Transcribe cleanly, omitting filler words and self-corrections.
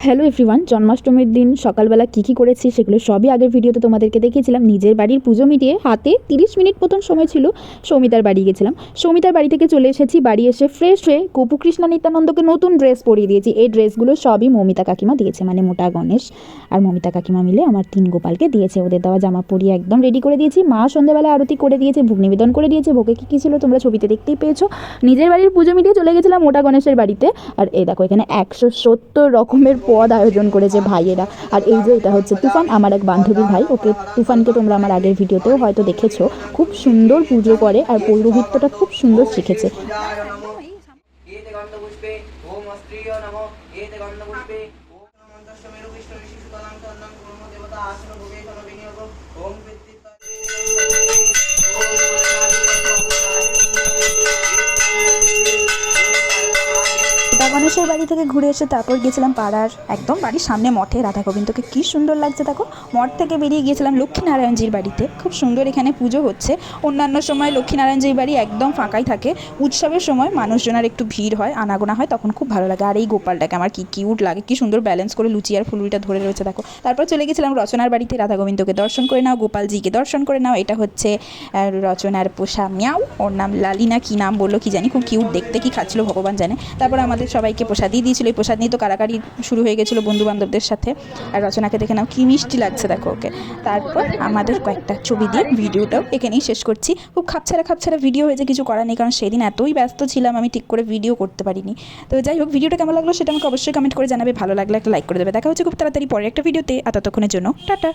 Hello everyone, জন্মাষ্টমীর দিন সকালবেলা কী করেছি সেগুলো সবই আগের ভিডিওতে তোমাদেরকে দেখিয়েছিলাম। নিজের বাড়ির পুজো মিটিয়ে হাতে 30 মিনিট মতন সময় ছিল, সৌমিতার বাড়ি গেছিলাম। সৌমিতার বাড়ি থেকে চলে এসেছি, বাড়ি এসে ফ্রেশ হয়ে গোপু কৃষ্ণা নিত্যানন্দকে নতুন ড্রেস পরিয়ে দিয়েছি। এই ড্রেসগুলো সবই মমিতা কাকিমা দিয়েছে, মানে মোটা গণেশ আর মমিতা কাকিমা মিলে আমার 3 গোপালকে দিয়েছে। ওদের দেওয়া জামা পরিয়ে একদম রেডি করে দিয়েছি। মা সন্ধ্যাবেলা আরতি করে দিয়েছে, ভোগ নিবেদন করে দিয়েছে। ভোগে কী ছিল তোমরা ছবিতে দেখতেই পেয়েছো। নিজের বাড়ির পুজো মিটিয়ে চলে গেছিলাম মোটা গণেশের বাড়িতে। আর এই দেখো এখানে 170 রকমের পদ আয়োজন করেছে ভাইয়েরা। আর এই যে এটা হচ্ছে তুফান, আমার এক বান্ধবীর ভাই। ওকে তুফানকে তোমরা আমার আগের ভিডিওতেও হয়তো দেখেছো। খুব সুন্দর পুজো করে আর পৌরোহিত্যটা খুব সুন্দর শিখেছে। গণেশের বাড়ি থেকে ঘুরে এসে তারপর গিয়েছিলাম পাড়ার একদম বাড়ির সামনে মঠে রাধা গোবিন্দকে কী সুন্দর লাগছে দেখো। মঠ থেকে বেরিয়ে গিয়েছিলাম লক্ষ্মীনারায়ণজির বাড়িতে। খুব সুন্দর এখানে পুজো হচ্ছে। অন্যান্য সময় লক্ষ্মীনারায়ণজির বাড়ি একদম ফাঁকাই থাকে, উৎসবের সময় মানুষজনের একটু ভিড় হয়, আনাগোনা হয়, তখন খুব ভালো লাগে। আর এই গোপালটাকে আমার কি কিউট লাগে, কি সুন্দর ব্যালেন্স করে লুচি আর ফুলুরিটা ধরে রয়েছে দেখো। তারপর চলে গেছিলাম রচনার বাড়িতে। রাধা গোবিন্দকে দর্শন করে নাও, গোপালজিকে দর্শন করে নাও। এটা হচ্ছে রচনার পোষা মিয়াও, ওর নাম লালিনা, কি নাম বললো কি জানি, খুব কিউট দেখতে, কি খাচ্ছিল ভগবান জানে। তারপর আমাদের সবাইকে প্রসাদ দিয়ে দিয়েছিল। এই প্রসাদ নিয়ে তো কারাকারি শুরু হয়ে গেছিলো বন্ধু বান্ধবদের সাথে। আর রচনাকে দেখে নাও কি মিষ্টি লাগছে দেখো ওকে। তারপর আমাদের কয়েকটা ছবি দিয়ে ভিডিওটাও এখানেই শেষ করছি। খুব খাপছাড়া ভিডিও হয়েছে, কিছু করার নেই, কারণ সেদিন এতই ব্যস্ত ছিলাম আমি ঠিক করে ভিডিও করতে পারিনি। তো যাই হোক, ভিডিওটা কেমন লাগলো সেটা আমাকে অবশ্যই কমেন্ট করে জানাবে। ভালো লাগলে একটা লাইক করে দেবে। দেখা হচ্ছে খুব তাড়াতাড়ি পরের একটা ভিডিওতে। আর ততক্ষণের জন্য টাটা।